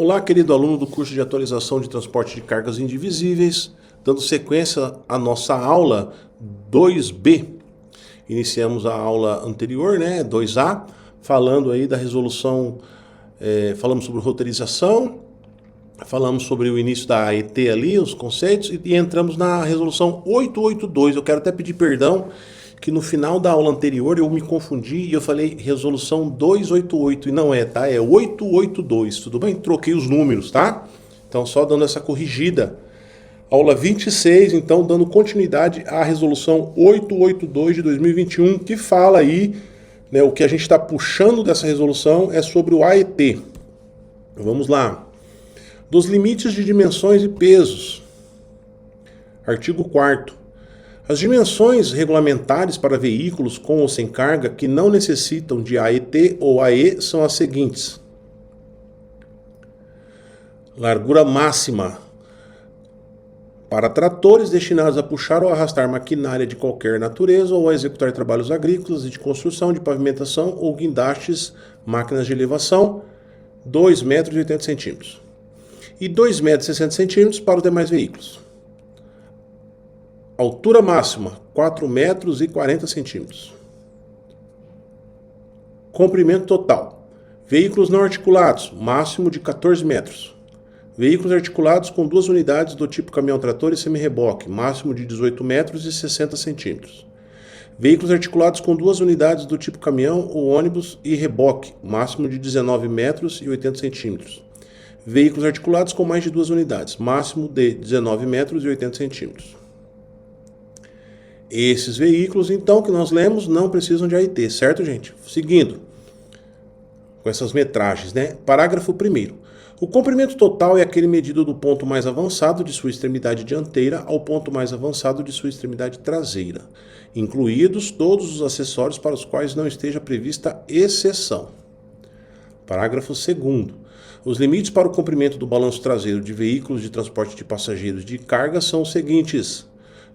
Olá, querido aluno do curso de atualização de transporte de cargas indivisíveis, dando sequência à nossa aula 2B. Iniciamos a aula anterior, 2A, falando aí da resolução, falamos sobre roteirização, falamos sobre o início da AET ali, os conceitos, e entramos na resolução 882. Eu quero até pedir perdão, que no final da aula anterior eu me confundi e eu falei resolução 288 e não é, tá? É 882, tudo bem? Troquei os números, tá? Então só dando essa corrigida. Aula 26, então dando continuidade à resolução 882 de 2021, que fala aí, o que a gente está puxando dessa resolução é sobre o AET. Vamos lá. Dos limites de dimensões e pesos. Artigo 4º. As dimensões regulamentares para veículos com ou sem carga que não necessitam de AET ou AE são as seguintes. Largura máxima para tratores destinados a puxar ou arrastar maquinária de qualquer natureza ou a executar trabalhos agrícolas e de construção, de pavimentação ou guindastes, máquinas de elevação, 2,80 metros e 2,60 metros para os demais veículos. Altura máxima, 4,40 metros. Comprimento total. Veículos não articulados, máximo de 14 metros. Veículos articulados com 2 unidades do tipo caminhão-trator e semi-reboque, máximo de 18 metros e 60 centímetros. Veículos articulados com 2 unidades do tipo caminhão ou ônibus e reboque, máximo de 19 metros e 80 centímetros. Veículos articulados com mais de 2 unidades, máximo de 19 metros e 80 centímetros. Esses veículos, então, que nós lemos, não precisam de AET, certo, gente? Seguindo, com essas metragens, Parágrafo 1º. O comprimento total é aquele medido do ponto mais avançado de sua extremidade dianteira ao ponto mais avançado de sua extremidade traseira, incluídos todos os acessórios para os quais não esteja prevista exceção. Parágrafo 2º. Os limites para o comprimento do balanço traseiro de veículos de transporte de passageiros de carga são os seguintes.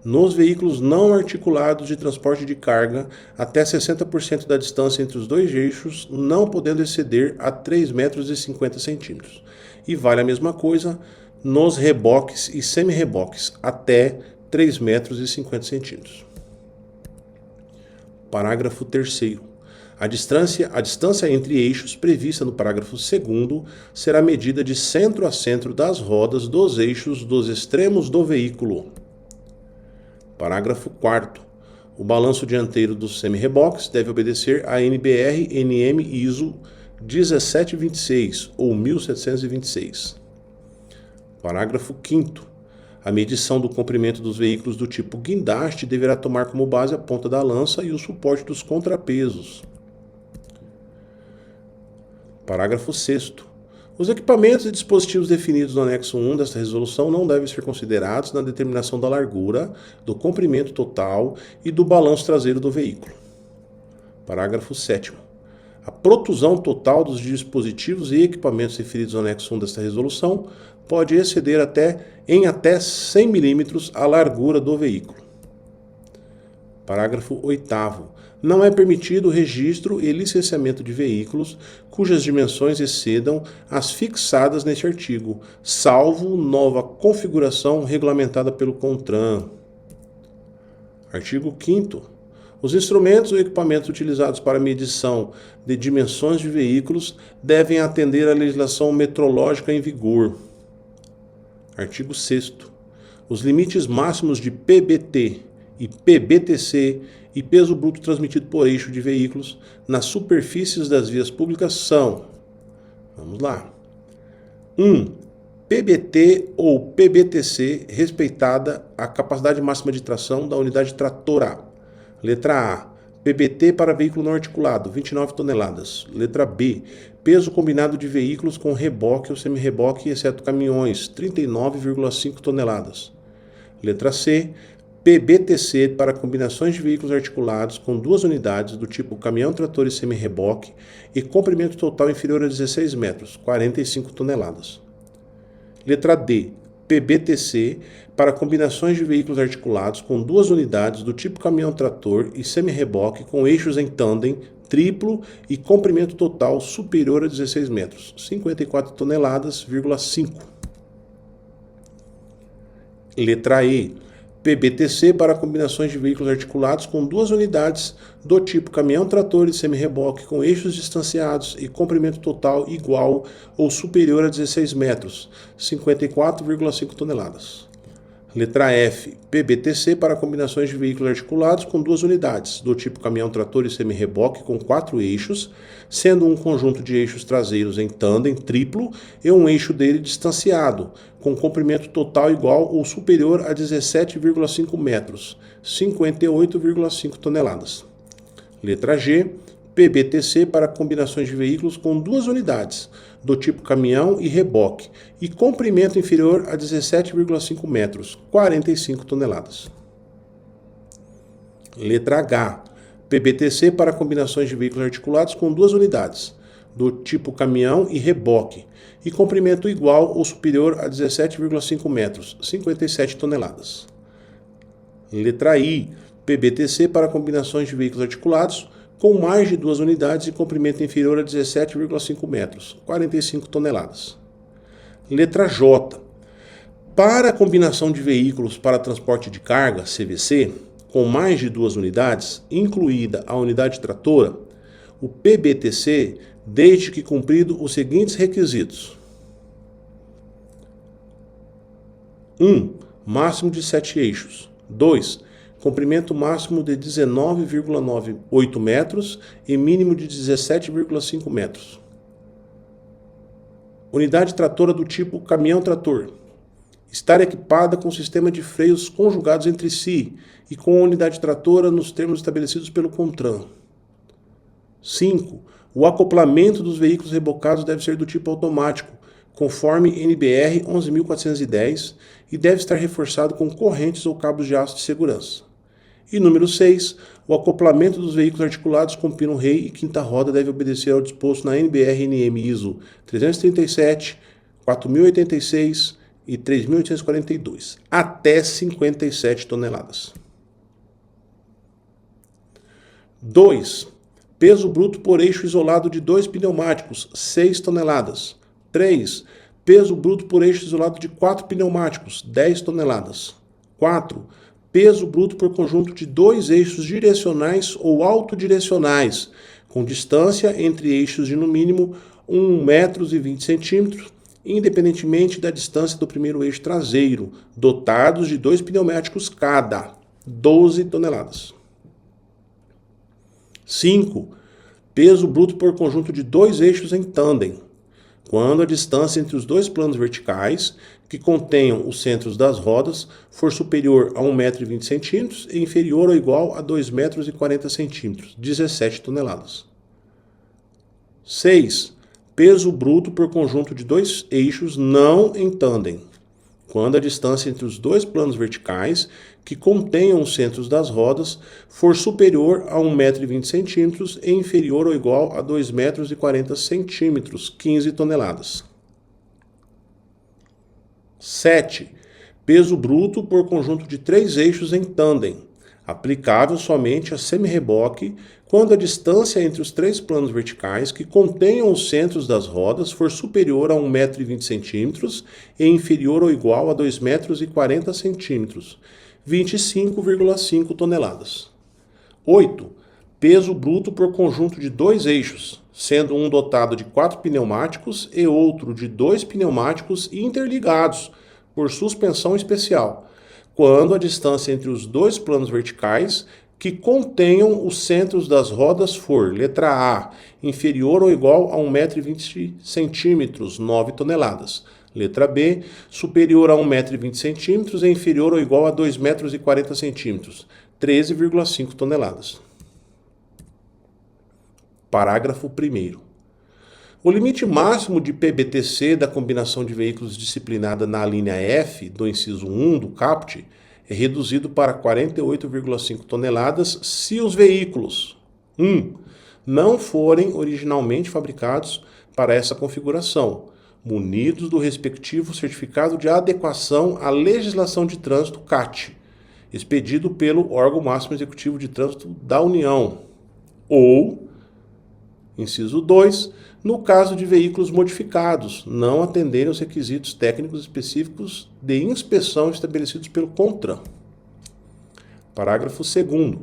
Nos veículos não articulados de transporte de carga, até 60% da distância entre os dois eixos, não podendo exceder a 3,50 metros. E vale a mesma coisa nos reboques e semi-reboques, até 3,50 metros. Parágrafo 3º. A distância entre eixos prevista no parágrafo 2º será medida de centro a centro das rodas dos eixos dos extremos do veículo. Parágrafo 4º. O balanço dianteiro dos semi-reboques deve obedecer a NBR-NM ISO 1726 ou 1726. Parágrafo 5º. A medição do comprimento dos veículos do tipo guindaste deverá tomar como base a ponta da lança e o suporte dos contrapesos. Parágrafo 6º. Os equipamentos e dispositivos definidos no anexo 1 desta resolução não devem ser considerados na determinação da largura, do comprimento total e do balanço traseiro do veículo. Parágrafo 7º. A protusão total dos dispositivos e equipamentos referidos no anexo 1 desta resolução pode exceder até 100 mm a largura do veículo. Parágrafo 8º. Não é permitido o registro e licenciamento de veículos cujas dimensões excedam as fixadas neste artigo, salvo nova configuração regulamentada pelo CONTRAN. Artigo 5º. Os instrumentos ou equipamentos utilizados para medição de dimensões de veículos devem atender à legislação metrológica em vigor. Artigo 6º. Os limites máximos de PBT e PBTC e peso bruto transmitido por eixo de veículos nas superfícies das vias públicas são, vamos lá, 1. PBT ou PBTC, respeitada a capacidade máxima de tração da unidade tratora. Letra A. PBT para veículo não articulado, 29 toneladas. Letra B. Peso combinado de veículos com reboque ou semi-reboque, exceto caminhões, 39,5 toneladas. Letra C. PBTC para combinações de veículos articulados com 2 unidades do tipo caminhão, trator e semi-reboque e comprimento total inferior a 16 metros, 45 toneladas. Letra D. PBTC para combinações de veículos articulados com 2 unidades do tipo caminhão-trator e semi-reboque com eixos em tandem, triplo e comprimento total superior a 16 metros, 54 toneladas,5. Letra E. PBTC para combinações de veículos articulados com 2 unidades do tipo caminhão-trator e semi-reboque com eixos distanciados e comprimento total igual ou superior a 16 metros, 54,5 toneladas. Letra F. PBTC para combinações de veículos articulados com 2 unidades, do tipo caminhão-trator e semi-reboque com 4 eixos, sendo um conjunto de eixos traseiros em tandem triplo e um eixo dele distanciado, com comprimento total igual ou superior a 17,5 metros, 58,5 toneladas. Letra G. PBTC para combinações de veículos com 2 unidades, do tipo caminhão e reboque, e comprimento inferior a 17,5 metros, 45 toneladas. Letra H. PBTC para combinações de veículos articulados com 2 unidades, do tipo caminhão e reboque, e comprimento igual ou superior a 17,5 metros, 57 toneladas. Letra I. PBTC para combinações de veículos articulados com mais de 2 unidades e comprimento inferior a 17,5 metros, 45 toneladas. Letra J. Para a combinação de veículos para transporte de carga, CVC, com mais de 2 unidades, incluída a unidade tratora, o PBTC, desde que cumprido os seguintes requisitos. 1. Máximo de 7 eixos. 2. Comprimento máximo de 19,98 metros e mínimo de 17,5 metros. Unidade tratora do tipo caminhão-trator. Estar equipada com sistema de freios conjugados entre si e com a unidade tratora nos termos estabelecidos pelo CONTRAN. 5. O acoplamento dos veículos rebocados deve ser do tipo automático, conforme NBR 11.410, e deve estar reforçado com correntes ou cabos de aço de segurança. E número 6, o acoplamento dos veículos articulados com pino rei e quinta roda deve obedecer ao disposto na NBR-NM ISO 337, 4086 e 3842, até 57 toneladas. 2. Peso bruto por eixo isolado de 2 pneumáticos, 6 toneladas. 3. Peso bruto por eixo isolado de 4 pneumáticos, 10 toneladas. 4. Peso bruto por conjunto de 2 eixos direcionais ou autodirecionais, com distância entre eixos de no mínimo 1,20 m, independentemente da distância do primeiro eixo traseiro, dotados de 2 pneumáticos cada, 12 toneladas. 5. Peso bruto por conjunto de 2 eixos em tandem, quando a distância entre os 2 planos verticais, que contenham os centros das rodas, for superior a 1,20 m e inferior ou igual a 2,40 m, 17 toneladas. 6. Peso bruto por conjunto de 2 eixos não em tandem, quando a distância entre os 2 planos verticais, que contenham os centros das rodas, for superior a 1,20 m e inferior ou igual a 2,40 m, 15 toneladas. 7. Peso bruto por conjunto de 3 eixos em tandem, aplicável somente a semi-reboque, quando a distância entre os 3 planos verticais que contenham os centros das rodas for superior a 1,20 m e inferior ou igual a 2,40 m, 25,5 toneladas. 8. Peso bruto por conjunto de 2 eixos, sendo um dotado de 4 pneumáticos e outro de 2 pneumáticos interligados por suspensão especial, quando a distância entre os 2 planos verticais que contenham os centros das rodas for, letra A, inferior ou igual a 1,20 m, 9 toneladas. Letra B, superior a 1,20 m e inferior ou igual a 2,40 m, 13,5 toneladas. Parágrafo 1º. O limite máximo de PBTC da combinação de veículos disciplinada na linha F do inciso 1 do caput é reduzido para 48,5 toneladas se os veículos 1. Não forem originalmente fabricados para essa configuração, munidos do respectivo certificado de adequação à legislação de trânsito CAT, expedido pelo órgão máximo executivo de trânsito da União, ou Inciso 2, no caso de veículos modificados, não atenderem aos requisitos técnicos específicos de inspeção estabelecidos pelo CONTRAN. Parágrafo 2º.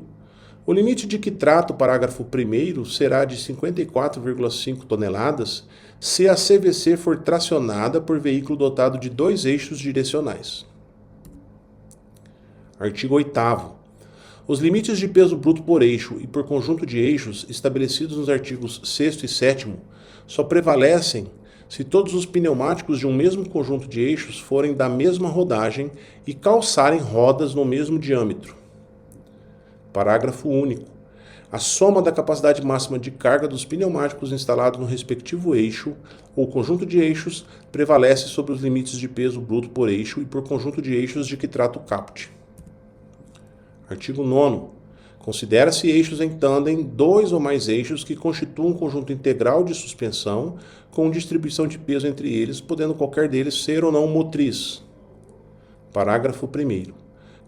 O limite de que trata o parágrafo 1º será de 54,5 toneladas se a CVC for tracionada por veículo dotado de 2 eixos direcionais. Artigo 8º. Os limites de peso bruto por eixo e por conjunto de eixos estabelecidos nos artigos 6º e 7º só prevalecem se todos os pneumáticos de um mesmo conjunto de eixos forem da mesma rodagem e calçarem rodas no mesmo diâmetro. Parágrafo único. A soma da capacidade máxima de carga dos pneumáticos instalados no respectivo eixo ou conjunto de eixos prevalece sobre os limites de peso bruto por eixo e por conjunto de eixos de que trata o caput. Artigo 9º. Considera-se eixos em tândem 2 ou mais eixos que constituam um conjunto integral de suspensão com distribuição de peso entre eles, podendo qualquer deles ser ou não motriz. Parágrafo 1º.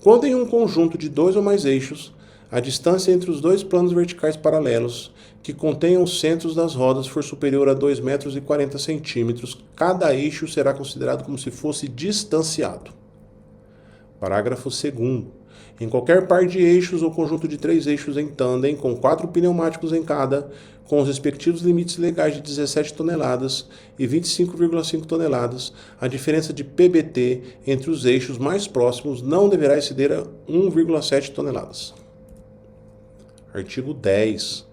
Quando em um conjunto de 2 ou mais eixos, a distância entre os 2 planos verticais paralelos que contenham os centros das rodas for superior a 2,40 m, cada eixo será considerado como se fosse distanciado. Parágrafo 2º. Em qualquer par de eixos ou conjunto de 3 eixos em tândem, com 4 pneumáticos em cada, com os respectivos limites legais de 17 toneladas e 25,5 toneladas, a diferença de PBT entre os eixos mais próximos não deverá exceder a 1,7 toneladas. Artigo 10.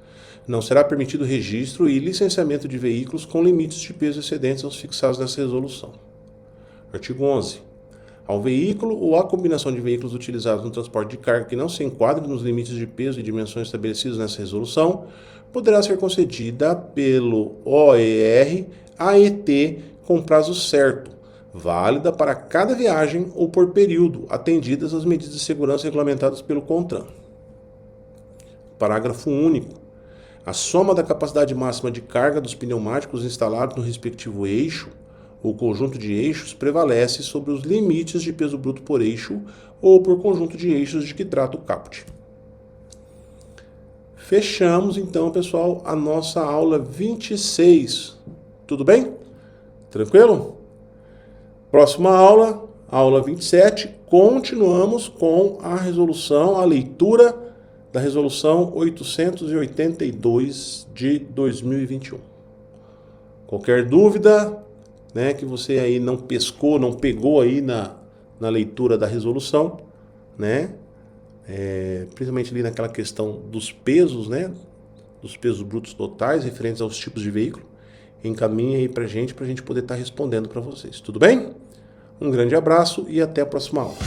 Não será permitido registro e licenciamento de veículos com limites de peso excedentes aos fixados nessa resolução. Artigo 11. Ao veículo ou à combinação de veículos utilizados no transporte de carga que não se enquadre nos limites de peso e dimensões estabelecidos nessa resolução, poderá ser concedida pelo OER AET com prazo certo, válida para cada viagem ou por período, atendidas as medidas de segurança regulamentadas pelo CONTRAN. Parágrafo único. A soma da capacidade máxima de carga dos pneumáticos instalados no respectivo eixo ou conjunto de eixos prevalece sobre os limites de peso bruto por eixo ou por conjunto de eixos de que trata o caput. Fechamos então, pessoal, a nossa aula 26. Tudo bem? Tranquilo? Próxima aula, aula 27, continuamos com a resolução, a leitura da resolução 882 de 2021. Qualquer dúvida, que você aí não pescou, não pegou aí na leitura da resolução, principalmente ali naquela questão dos pesos, dos pesos brutos totais referentes aos tipos de veículo, encaminhe aí pra gente poder estar respondendo para vocês. Tudo bem? Um grande abraço e até a próxima aula.